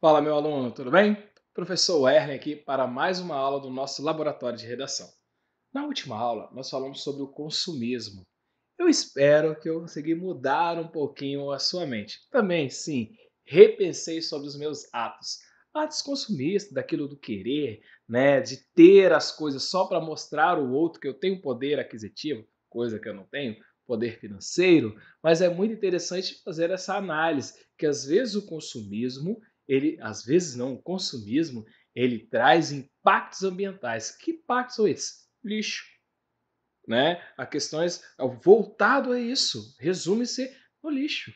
Fala, meu aluno, tudo bem? Professor Werner aqui para mais uma aula do nosso laboratório de redação. Na última aula, nós falamos sobre o consumismo. Eu espero que eu consegui mudar um pouquinho a sua mente. Também, sim, repensei sobre os meus atos. Atos consumistas, daquilo do querer, né, de ter as coisas só para mostrar ao outro que eu tenho poder aquisitivo, coisa que eu não tenho, poder financeiro, mas é muito interessante fazer essa análise, que às vezes o consumismo, ele, às vezes não, o consumismo, ele traz impactos ambientais. Que impactos são esses? Lixo, né? A questões voltado a isso, resume-se no lixo.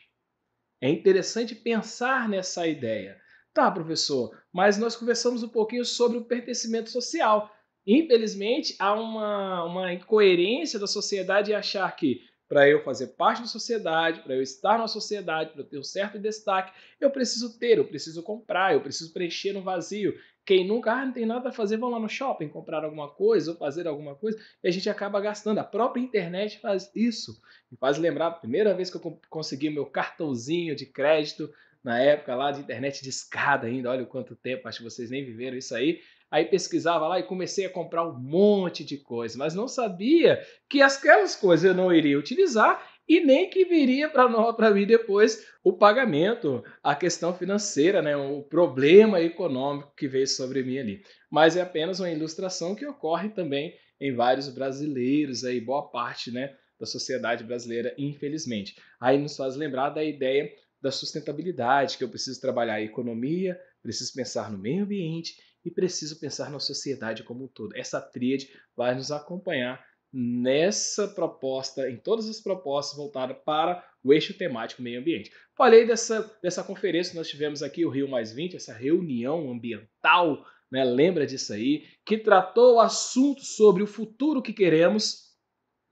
É interessante pensar nessa ideia. Tá, professor, mas nós conversamos um pouquinho sobre o pertencimento social. Infelizmente, há uma incoerência da sociedade em achar que para eu fazer parte da sociedade, para eu estar na sociedade, para eu ter um certo destaque, eu preciso ter, eu preciso comprar, eu preciso preencher um vazio. Quem nunca, não tem nada a fazer, vão lá no shopping comprar alguma coisa ou fazer alguma coisa, e a gente acaba gastando. A própria internet faz isso. Me faz lembrar a primeira vez que eu consegui meu cartãozinho de crédito, na época lá de internet de escada ainda, olha o quanto tempo, acho que vocês nem viveram isso aí. Aí pesquisava lá e comecei a comprar um monte de coisa, mas não sabia que aquelas coisas eu não iria utilizar e nem que viria para mim depois o pagamento, a questão financeira, né, o problema econômico que veio sobre mim ali. Mas é apenas uma ilustração que ocorre também em vários brasileiros, aí, boa parte, né, da sociedade brasileira, infelizmente. Aí nos faz lembrar da ideia da sustentabilidade, que eu preciso trabalhar a economia, preciso pensar no meio ambiente e preciso pensar na sociedade como um todo. Essa tríade vai nos acompanhar nessa proposta, em todas as propostas voltadas para o eixo temático meio ambiente. Falei dessa conferência que nós tivemos aqui, o Rio essa reunião ambiental, né? Lembra disso aí, que tratou o assunto sobre o futuro que queremos,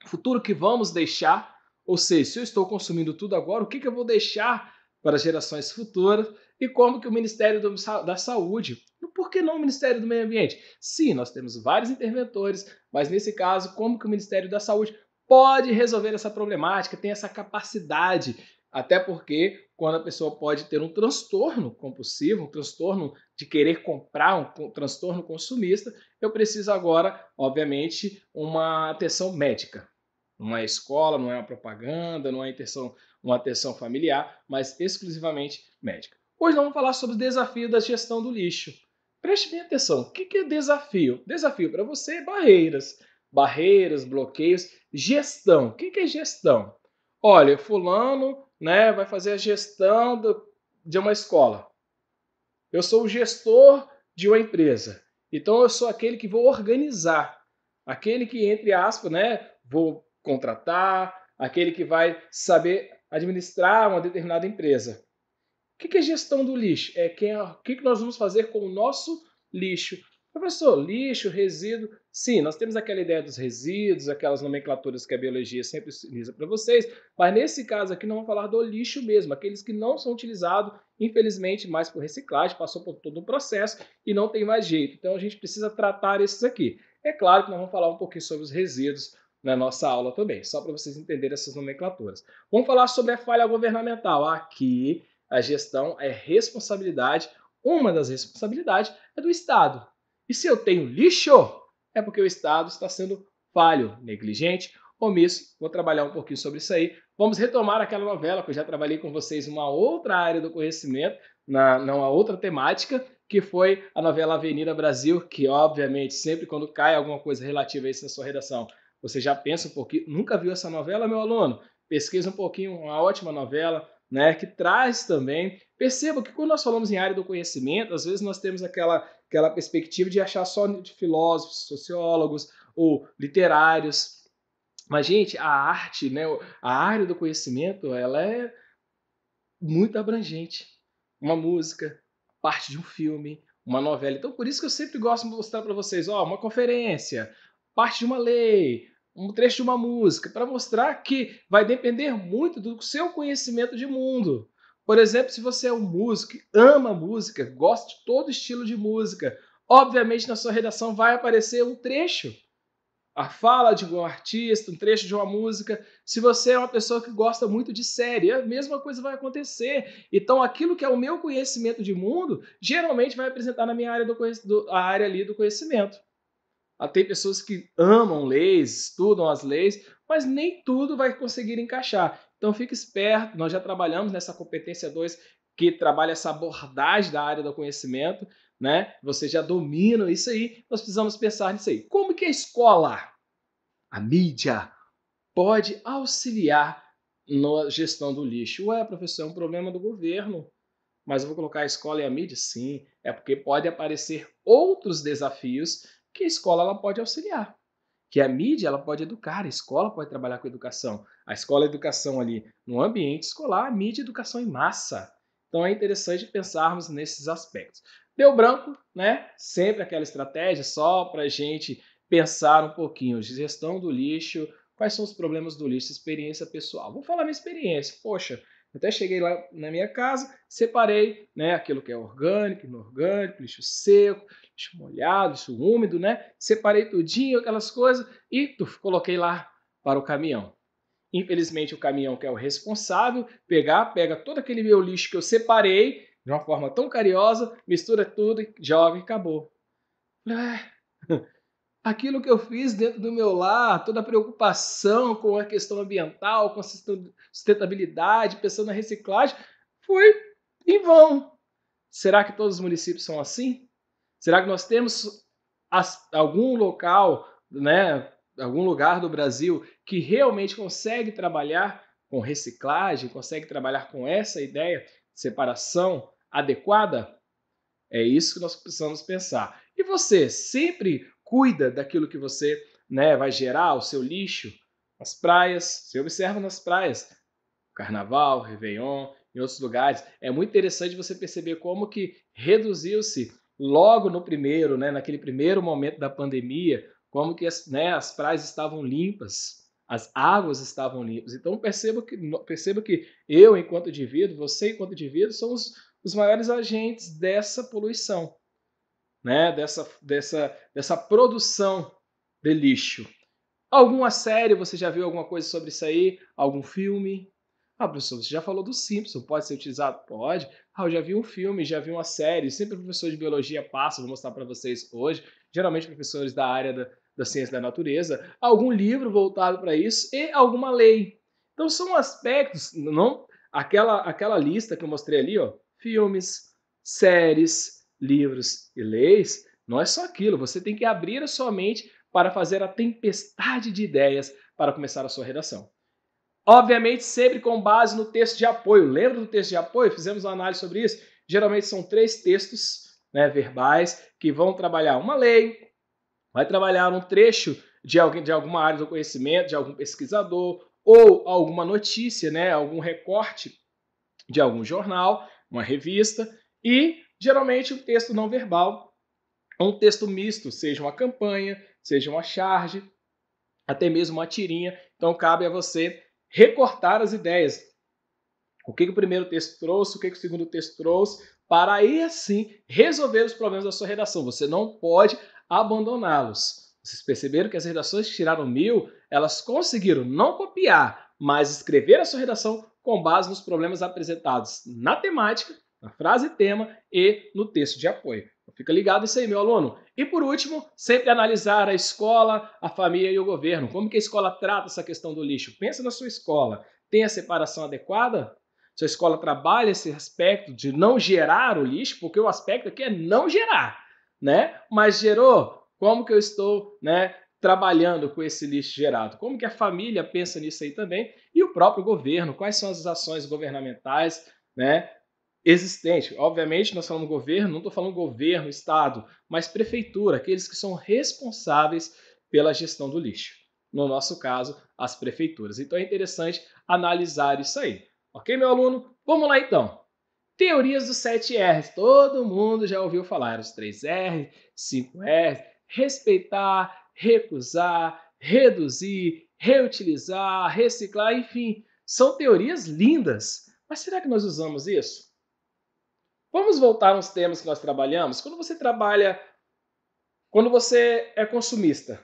futuro que vamos deixar, ou seja, se eu estou consumindo tudo agora, o que eu vou deixar para gerações futuras e como que o Ministério da Saúde, por que não o Ministério do Meio Ambiente? Sim, nós temos vários interventores, mas nesse caso, como que o Ministério da Saúde pode resolver essa problemática, tem essa capacidade, até porque quando a pessoa pode ter um transtorno compulsivo, um transtorno de querer comprar, um transtorno consumista, eu preciso agora, obviamente, uma atenção médica. Não é escola, não é uma propaganda, não é uma atenção familiar, mas exclusivamente médica. Hoje nós vamos falar sobre o desafio da gestão do lixo. Preste bem atenção. O que é desafio? Desafio para você é barreiras. Barreiras, bloqueios, gestão. O que é gestão? Olha, fulano, né, vai fazer a gestão de uma escola. Eu sou o gestor de uma empresa. Então eu sou aquele que vou organizar, aquele que, entre aspas, né, vou contratar, aquele que vai saber administrar uma determinada empresa. O que é gestão do lixo? O que nós vamos fazer com o nosso lixo? Professor, lixo, resíduo. Sim, nós temos aquela ideia dos resíduos, aquelas nomenclaturas que a biologia sempre utiliza para vocês, mas nesse caso aqui não vamos falar do lixo mesmo, aqueles que não são utilizados, infelizmente, mais por reciclagem, passou por todo um processo e não tem mais jeito. Então a gente precisa tratar esses aqui. É claro que nós vamos falar um pouquinho sobre os resíduos na nossa aula também, só para vocês entenderem essas nomenclaturas. Vamos falar sobre a falha governamental. Aqui a gestão é responsabilidade, uma das responsabilidades é do Estado. E se eu tenho lixo, é porque o Estado está sendo falho, negligente, omisso. Vou trabalhar um pouquinho sobre isso aí. Vamos retomar aquela novela que eu já trabalhei com vocês em uma outra área do conhecimento, numa outra temática, que foi a novela Avenida Brasil, que obviamente sempre quando cai alguma coisa relativa a isso na sua redação, você já pensa um pouquinho, nunca viu essa novela, meu aluno? Pesquisa um pouquinho, uma ótima novela, né, que traz também. Perceba que quando nós falamos em área do conhecimento, às vezes nós temos aquela perspectiva de achar só de filósofos, sociólogos ou literários. Mas, gente, a arte, né, a área do conhecimento, ela é muito abrangente. Uma música, parte de um filme, uma novela. Então, por isso que eu sempre gosto de mostrar para vocês, ó, uma conferência, parte de uma lei, um trecho de uma música, para mostrar que vai depender muito do seu conhecimento de mundo. Por exemplo, se você é um músico, ama música, gosta de todo estilo de música, obviamente na sua redação vai aparecer um trecho a fala de um artista, um trecho de uma música. Se você é uma pessoa que gosta muito de série, a mesma coisa vai acontecer. Então, aquilo que é o meu conhecimento de mundo, geralmente vai apresentar na minha área, a área ali do conhecimento. Tem pessoas que amam leis, estudam as leis, mas nem tudo vai conseguir encaixar. Então fique esperto, nós já trabalhamos nessa competência 2 que trabalha essa abordagem da área do conhecimento, né? Você já domina isso aí, nós precisamos pensar nisso aí. Como que a escola, a mídia, pode auxiliar na gestão do lixo? Ué, professor, é um problema do governo. Mas eu vou colocar a escola e a mídia? Sim, é porque pode aparecer outros desafios que a escola ela pode auxiliar. Que a mídia ela pode educar, a escola pode trabalhar com educação. A escola é educação ali no ambiente escolar, a mídia é educação em massa. Então é interessante pensarmos nesses aspectos. Deu branco, né? Sempre aquela estratégia só para a gente pensar um pouquinho de gestão do lixo, quais são os problemas do lixo, experiência pessoal. Vou falar minha experiência. Poxa, até cheguei lá na minha casa, separei, né, aquilo que é orgânico, inorgânico, lixo seco, lixo molhado, lixo úmido, né? Separei tudinho, aquelas coisas e coloquei lá para o caminhão. Infelizmente, o caminhão, que é o responsável, pega todo aquele meu lixo que eu separei de uma forma tão carinhosa, mistura tudo, joga e acabou. Aquilo que eu fiz dentro do meu lar, toda a preocupação com a questão ambiental, com a sustentabilidade, pensando na reciclagem, foi em vão. Será que todos os municípios são assim? Será que nós temos algum local, né, algum lugar do Brasil que realmente consegue trabalhar com reciclagem, consegue trabalhar com essa ideia de separação adequada? É isso que nós precisamos pensar. E você sempre cuida daquilo que você, né, vai gerar, o seu lixo? As praias, você observa nas praias, Carnaval, Réveillon, em outros lugares. É muito interessante você perceber como que reduziu-se logo no primeiro, né, naquele primeiro momento da pandemia, como que as praias estavam limpas, as águas estavam limpas. Então perceba que eu, enquanto indivíduo, você, enquanto indivíduo, somos os maiores agentes dessa poluição, né, dessa produção de lixo. Alguma série, você já viu alguma coisa sobre isso aí? Algum filme? Ah, professor, você já falou do Simpson, pode ser utilizado? Pode. Ah, eu já vi um filme, já vi uma série, sempre o professor de biologia passa, vou mostrar para vocês hoje, geralmente professores da área da ciência da natureza, algum livro voltado para isso e alguma lei. Então são aspectos, não aquela lista que eu mostrei ali, ó, filmes, séries, livros e leis, não é só aquilo, você tem que abrir a sua mente para fazer a tempestade de ideias para começar a sua redação. Obviamente, sempre com base no texto de apoio. Lembra do texto de apoio? Fizemos uma análise sobre isso. Geralmente são 3 textos, né, verbais que vão trabalhar uma lei, vai trabalhar um trecho de alguém de alguma área do conhecimento, de algum pesquisador, ou alguma notícia, né, algum recorte de algum jornal, uma revista, e geralmente o texto não verbal, um texto misto, seja uma campanha, seja uma charge, até mesmo uma tirinha. Então cabe a você recortar as ideias. O que o primeiro texto trouxe, o que o segundo texto trouxe, para aí assim resolver os problemas da sua redação. Você não pode abandoná-los. Vocês perceberam que as redações que tiraram 1000, elas conseguiram não copiar, mas escrever a sua redação com base nos problemas apresentados na temática, na frase tema e no texto de apoio. Então, fica ligado isso aí, meu aluno. E por último, sempre analisar a escola, a família e o governo. Como que a escola trata essa questão do lixo? Pensa na sua escola. Tem a separação adequada? Sua escola trabalha esse aspecto de não gerar o lixo, porque o aspecto aqui é não gerar, né? Mas gerou, como que eu estou, né, trabalhando com esse lixo gerado? Como que a família pensa nisso aí também? E o próprio governo, quais são as ações governamentais, né, existentes? Obviamente, nós falamos governo, não estou falando governo, estado, mas prefeitura, aqueles que são responsáveis pela gestão do lixo. No nosso caso, as prefeituras. Então é interessante analisar isso aí. Ok, meu aluno? Vamos lá então. Teorias dos 7 R's. Todo mundo já ouviu falar. Os 3 R's, 5 R's. Respeitar, recusar, reduzir, reutilizar, reciclar, enfim. São teorias lindas. Mas será que nós usamos isso? Vamos voltar aos temas que nós trabalhamos? Quando você é consumista,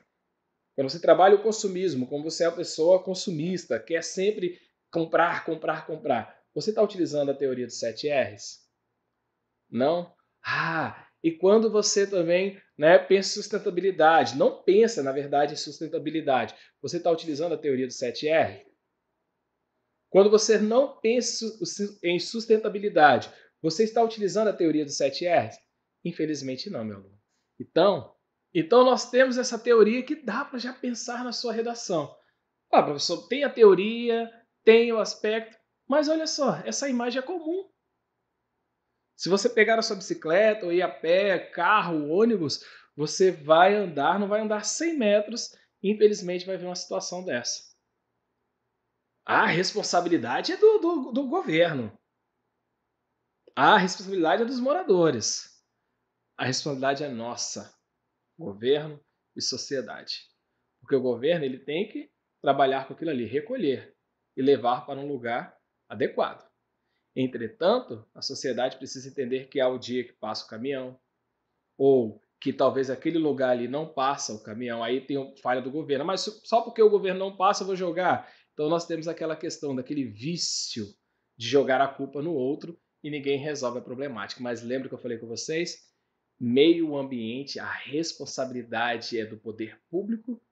Quando você trabalha o consumismo, como você é uma pessoa consumista, quer sempre comprar, comprar, comprar, você está utilizando a teoria dos 7 R's? Não? E quando você também, né, pensa em sustentabilidade, não pensa, na verdade, em sustentabilidade, você está utilizando a teoria dos 7 R? Quando você não pensa em sustentabilidade, você está utilizando a teoria dos 7 R's? Infelizmente não, meu aluno. Então, então nós temos essa teoria que dá para já pensar na sua redação. Professor, tem a teoria, tem o aspecto, mas olha só, essa imagem é comum. Se você pegar a sua bicicleta ou ir a pé, carro, ônibus, você vai andar, não vai andar 100 metros e infelizmente vai ver uma situação dessa. A responsabilidade é do governo. A responsabilidade é dos moradores. A responsabilidade é nossa, governo e sociedade. Porque o governo ele tem que trabalhar com aquilo ali, recolher e levar para um lugar adequado. Entretanto, a sociedade precisa entender que há o dia que passa o caminhão, ou que talvez aquele lugar ali não passa o caminhão, aí tem falha do governo. Mas só porque o governo não passa, eu vou jogar. Então nós temos aquela questão daquele vício de jogar a culpa no outro e ninguém resolve a problemática. Mas lembra que eu falei com vocês? Meio ambiente, a responsabilidade é do poder público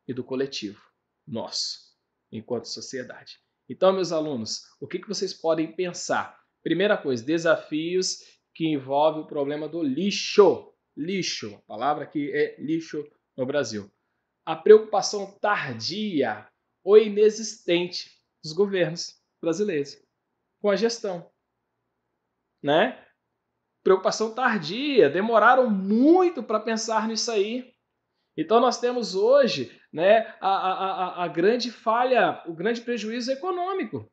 e do coletivo, nosso, enquanto sociedade. Então, meus alunos, o que vocês podem pensar? Primeira coisa, desafios que envolvem o problema do lixo. Lixo, a palavra que é lixo no Brasil. A preocupação tardia ou inexistente dos governos brasileiros com a gestão, né? Preocupação tardia, demoraram muito para pensar nisso aí. Então nós temos hoje, né, a grande falha, o grande prejuízo econômico.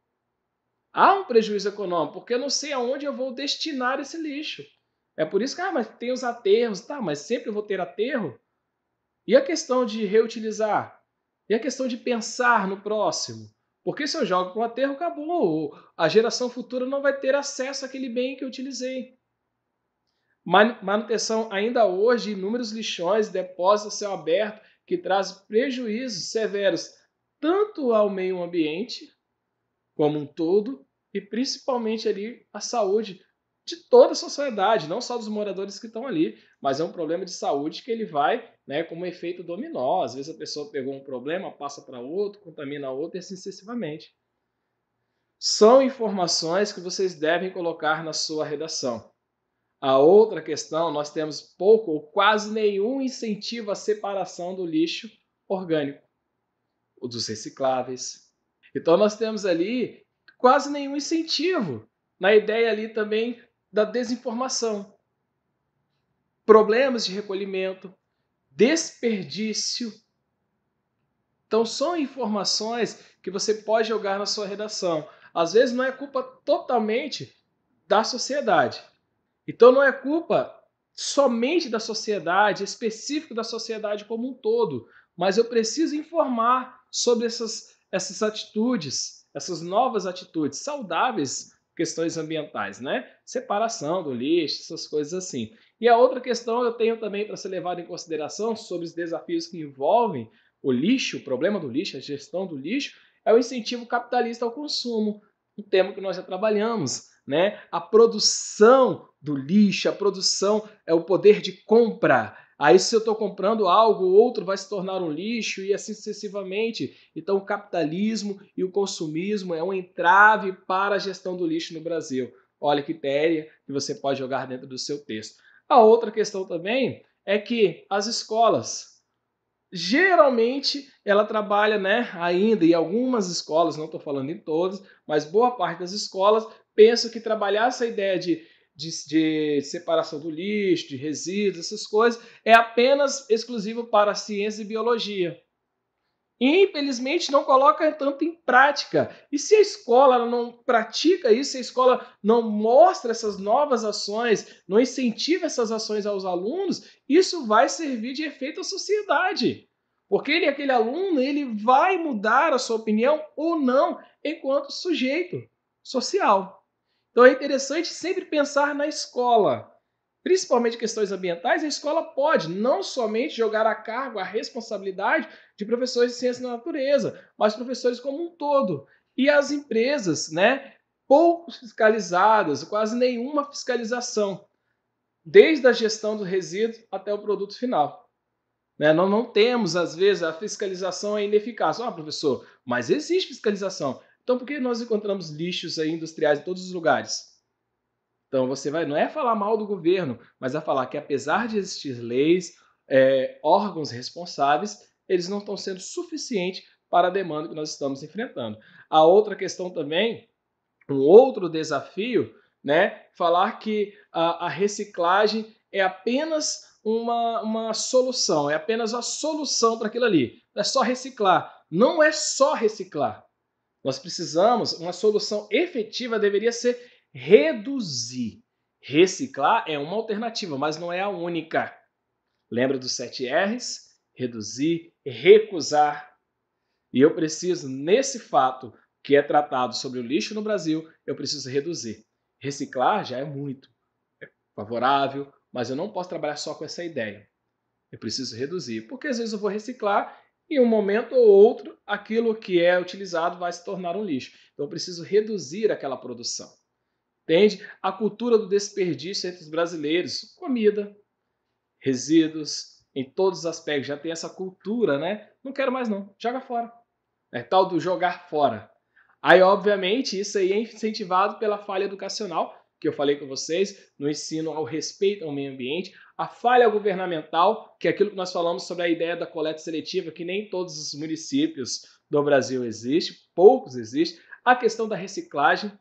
Há um prejuízo econômico, porque eu não sei aonde eu vou destinar esse lixo. É por isso que, mas tem os aterros, tá, mas sempre eu vou ter aterro? E a questão de reutilizar? E a questão de pensar no próximo? Porque se eu jogo para o aterro, acabou. A geração futura não vai ter acesso àquele bem que eu utilizei. Manutenção ainda hoje de inúmeros lixões, depósitos a céu aberto, que traz prejuízos severos tanto ao meio ambiente como um todo e principalmente ali a saúde de toda a sociedade, não só dos moradores que estão ali, mas é um problema de saúde que ele vai, né, como efeito dominó. Às vezes a pessoa pegou um problema, passa para outro, contamina outro e assim sucessivamente. São informações que vocês devem colocar na sua redação. A outra questão, nós temos pouco ou quase nenhum incentivo à separação do lixo orgânico, ou dos recicláveis. Então nós temos ali quase nenhum incentivo na ideia ali também da desinformação. Problemas de recolhimento, desperdício. Então são informações que você pode jogar na sua redação. Às vezes não é culpa totalmente da sociedade. Então não é culpa somente da sociedade, específico da sociedade como um todo, mas eu preciso informar sobre essas atitudes, essas novas atitudes saudáveis, questões ambientais, né? Separação do lixo, essas coisas assim. E a outra questão eu tenho também para ser levado em consideração sobre os desafios que envolvem o lixo, o problema do lixo, a gestão do lixo, é o incentivo capitalista ao consumo, um tema que nós já trabalhamos, né? A produção do lixo, a produção é o poder de compra. Aí, se eu estou comprando algo, outro vai se tornar um lixo e assim sucessivamente. Então, o capitalismo e o consumismo é um entrave para a gestão do lixo no Brasil. Olha que ideia que você pode jogar dentro do seu texto. A outra questão também é que as escolas, geralmente, ela trabalha, né, ainda em algumas escolas, não estou falando em todas, mas boa parte das escolas pensam que trabalhar essa ideia de separação do lixo, de resíduos, essas coisas, é apenas exclusivo para ciência e biologia. E, infelizmente, não coloca tanto em prática. E se a escola não pratica isso, se a escola não mostra essas novas ações, não incentiva essas ações aos alunos, isso vai servir de efeito à sociedade. Porque aquele aluno, ele vai mudar a sua opinião ou não enquanto sujeito social. Então é interessante sempre pensar na escola. principalmente questões ambientais, a escola pode não somente jogar a cargo, a responsabilidade de professores de ciência da natureza, mas professores como um todo. E as empresas, né, pouco fiscalizadas, quase nenhuma fiscalização, desde a gestão do resíduo até o produto final. Né? Nós não temos, às vezes, a fiscalização é ineficaz. Ah, professor, mas existe fiscalização. Então, por que nós encontramos lixos aí industriais em todos os lugares? Então, você vai, não é falar mal do governo, mas é falar que, apesar de existir leis, órgãos responsáveis, eles não estão sendo suficientes para a demanda que nós estamos enfrentando. A outra questão também, um outro desafio, né, falar que a reciclagem é apenas uma solução, é apenas a solução para aquilo ali. Não é só reciclar. Não é só reciclar. Nós precisamos, uma solução efetiva deveria ser reduzir. Reciclar é uma alternativa, mas não é a única. Lembra dos 7 R's? Reduzir, recusar. E eu preciso, nesse fato que é tratado sobre o lixo no Brasil, eu preciso reduzir. Reciclar já é muito favorável, mas eu não posso trabalhar só com essa ideia. Eu preciso reduzir, porque às vezes eu vou reciclar e em um momento ou outro aquilo que é utilizado vai se tornar um lixo. Então eu preciso reduzir aquela produção. Entende? A cultura do desperdício entre os brasileiros, comida, resíduos, em todos os aspectos, já tem essa cultura, né? Não quero mais não, joga fora. É tal do jogar fora. Aí, obviamente, isso aí é incentivado pela falha educacional, que eu falei com vocês, no ensino ao respeito ao meio ambiente, a falha governamental, que é aquilo que nós falamos sobre a ideia da coleta seletiva, que nem todos os municípios do Brasil existe, poucos existem, a questão da reciclagem,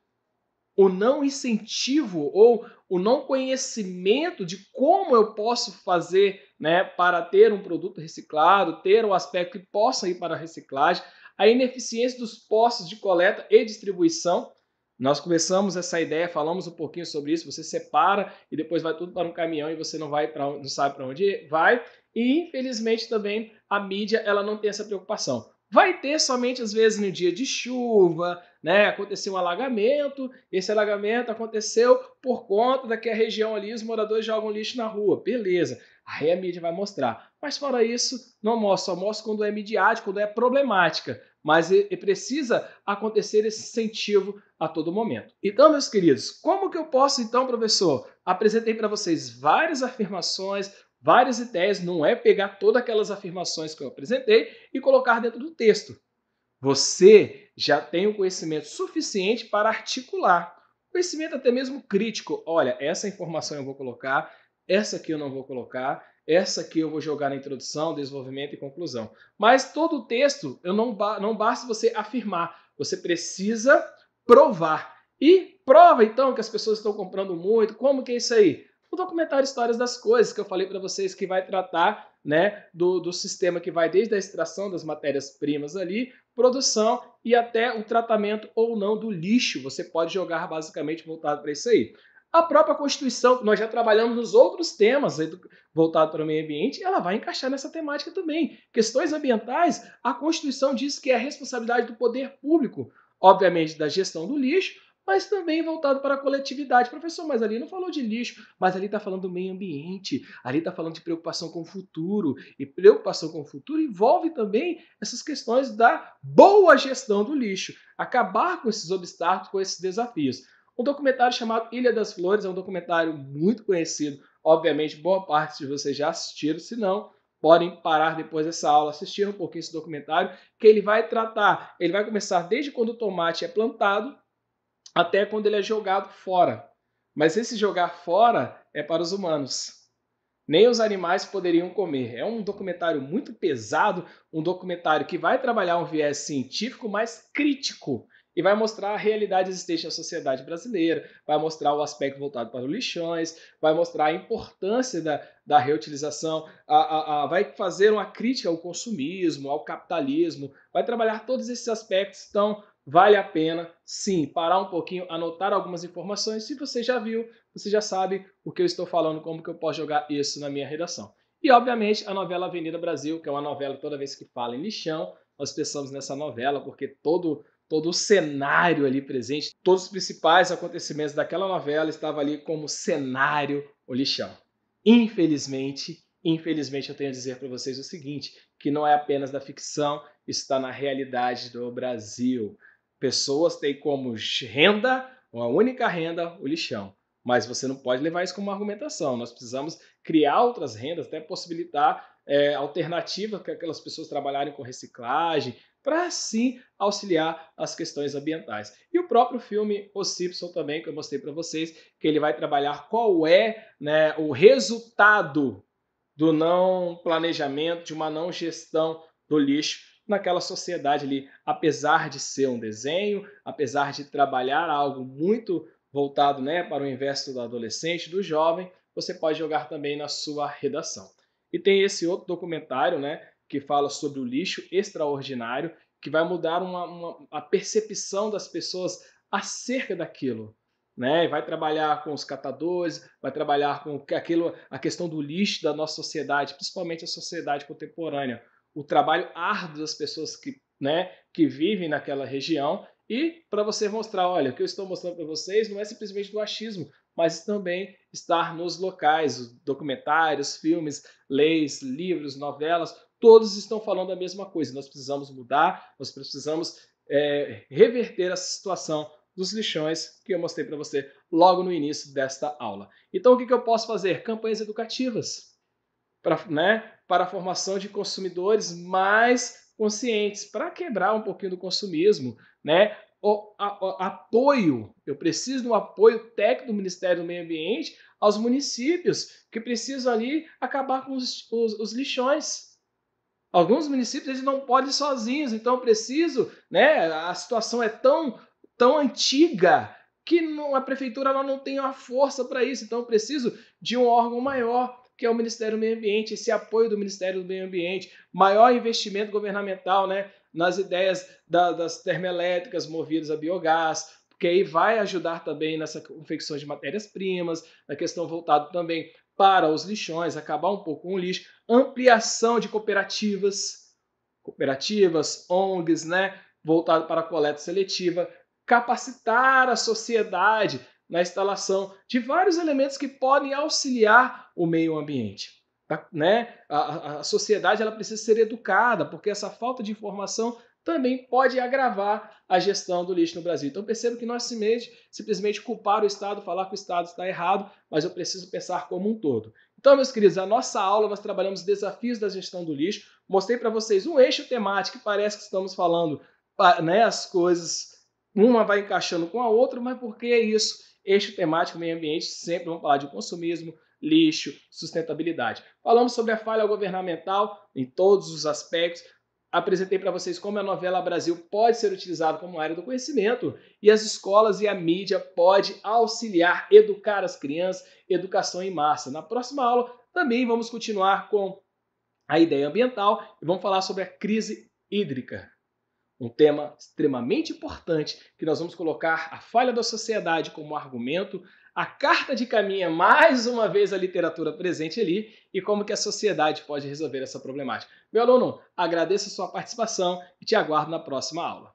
o não incentivo ou o não conhecimento de como eu posso fazer, né, para ter um produto reciclado, ter um aspecto que possa ir para a reciclagem, a ineficiência dos postos de coleta e distribuição. Nós começamos essa ideia, falamos um pouquinho sobre isso. Você separa e depois vai tudo para um caminhão e você não sabe para onde vai. E infelizmente também a mídia ela não tem essa preocupação. Vai ter somente às vezes no dia de chuva, né? Aconteceu um alagamento. Esse alagamento aconteceu por conta daquela região ali, os moradores jogam lixo na rua, beleza? Aí a mídia vai mostrar. Mas fora isso, não mostra, só mostra quando é midiático, quando é problemática. Mas precisa acontecer esse incentivo a todo momento. Então, meus queridos, como que eu posso, então, professor? Apresentei para vocês várias afirmações, várias ideias, não é pegar todas aquelas afirmações que eu apresentei e colocar dentro do texto. Você já tem o conhecimento suficiente para articular. Conhecimento até mesmo crítico. Olha, essa informação eu vou colocar, essa aqui eu não vou colocar, essa aqui eu vou jogar na introdução, desenvolvimento e conclusão. Mas todo o texto, não basta você afirmar, você precisa provar. E prova então que as pessoas estão comprando muito. Como que é isso aí? O documentário Histórias das Coisas, que eu falei para vocês que vai tratar, né, do sistema que vai desde a extração das matérias-primas ali, produção e até o tratamento ou não do lixo. Você pode jogar basicamente voltado para isso aí. A própria Constituição, que nós já trabalhamos nos outros temas voltados para o meio ambiente, ela vai encaixar nessa temática também. Questões ambientais, a Constituição diz que é responsabilidade do poder público, obviamente da gestão do lixo, mas também voltado para a coletividade. Professor, mas ali não falou de lixo, mas ali está falando do meio ambiente, ali está falando de preocupação com o futuro, e preocupação com o futuro envolve também essas questões da boa gestão do lixo, acabar com esses obstáculos, com esses desafios. Um documentário chamado Ilha das Flores é um documentário muito conhecido, obviamente boa parte de vocês já assistiram, se não, podem parar depois dessa aula, assistir um pouquinho esse documentário, que ele vai tratar, ele vai começar desde quando o tomate é plantado, até quando ele é jogado fora. Mas esse jogar fora é para os humanos. Nem os animais poderiam comer. É um documentário muito pesado, um documentário que vai trabalhar um viés científico, mas crítico. E vai mostrar a realidade existente na sociedade brasileira, vai mostrar o aspecto voltado para os lixões, vai mostrar a importância da reutilização, vai fazer uma crítica ao consumismo, ao capitalismo, vai trabalhar todos esses aspectos. Então, vale a pena, sim, parar um pouquinho, anotar algumas informações. Se você já viu, você já sabe o que eu estou falando, como que eu posso jogar isso na minha redação. E, obviamente, a novela Avenida Brasil, que é uma novela toda vez que fala em lixão, nós pensamos nessa novela, porque todo o cenário ali presente, todos os principais acontecimentos daquela novela estavam ali como cenário o lixão. Infelizmente eu tenho a dizer para vocês o seguinte, que não é apenas da ficção, isso está na realidade do Brasil. Pessoas têm como renda, uma única renda, o lixão. Mas você não pode levar isso como argumentação. Nós precisamos criar outras rendas, até possibilitar alternativas para aquelas pessoas trabalharem com reciclagem, para sim auxiliar as questões ambientais. E o próprio filme Os Simpson também, que eu mostrei para vocês, que ele vai trabalhar qual é, né, o resultado do não planejamento, de uma não gestão do lixo naquela sociedade ali, apesar de ser um desenho, apesar de trabalhar algo muito voltado, né, para o universo do adolescente, do jovem, você pode jogar também na sua redação. E tem esse outro documentário, né, que fala sobre o lixo extraordinário, que vai mudar a percepção das pessoas acerca daquilo. Né? Vai trabalhar com os catadores, vai trabalhar com a questão do lixo da nossa sociedade, principalmente a sociedade contemporânea. O trabalho árduo das pessoas que vivem naquela região e para você mostrar, olha, o que eu estou mostrando para vocês não é simplesmente do achismo, mas também estar nos locais, documentários, filmes, leis, livros, novelas, todos estão falando a mesma coisa. Nós precisamos mudar, nós precisamos reverter essa situação dos lixões que eu mostrei para você logo no início desta aula. Então, o que eu posso fazer? Campanhas educativas para a formação de consumidores mais conscientes, para quebrar um pouquinho do consumismo, né? Apoio, eu preciso de um apoio técnico do Ministério do Meio Ambiente aos municípios que precisam ali acabar com os lixões. Alguns municípios eles não podem sozinhos, então eu preciso, né? A situação é tão antiga que a prefeitura ela não tem a força para isso, então eu preciso de um órgão maior, que é o Ministério do Meio Ambiente, esse apoio do Ministério do Meio Ambiente, maior investimento governamental, né, nas ideias das termoelétricas movidas a biogás, porque aí vai ajudar também nessa confecção de matérias-primas, na questão voltada também para os lixões, acabar um pouco com o lixo, ampliação de cooperativas, ONGs, né, voltado para a coleta seletiva, capacitar a sociedade na instalação de vários elementos que podem auxiliar o meio ambiente. Tá? Né? A sociedade ela precisa ser educada, porque essa falta de informação também pode agravar a gestão do lixo no Brasil. Então percebo que nós simplesmente culpar o Estado, falar que o Estado está errado, mas eu preciso pensar como um todo. Então, meus queridos, a nossa aula nós trabalhamos desafios da gestão do lixo. Mostrei para vocês um eixo temático que parece que estamos falando, né, as coisas, uma vai encaixando com a outra, mas por que isso? Eixo temático, meio ambiente, sempre vamos falar de consumismo, lixo, sustentabilidade. Falamos sobre a falha governamental em todos os aspectos. Apresentei para vocês como a novela Brasil pode ser utilizada como área do conhecimento e as escolas e a mídia pode auxiliar, educar as crianças, educação em massa. Na próxima aula também vamos continuar com a ideia ambiental e vamos falar sobre a crise hídrica. Um tema extremamente importante que nós vamos colocar a falha da sociedade como argumento, a carta de caminho, mais uma vez a literatura presente ali e como que a sociedade pode resolver essa problemática. Meu aluno, agradeço a sua participação e te aguardo na próxima aula.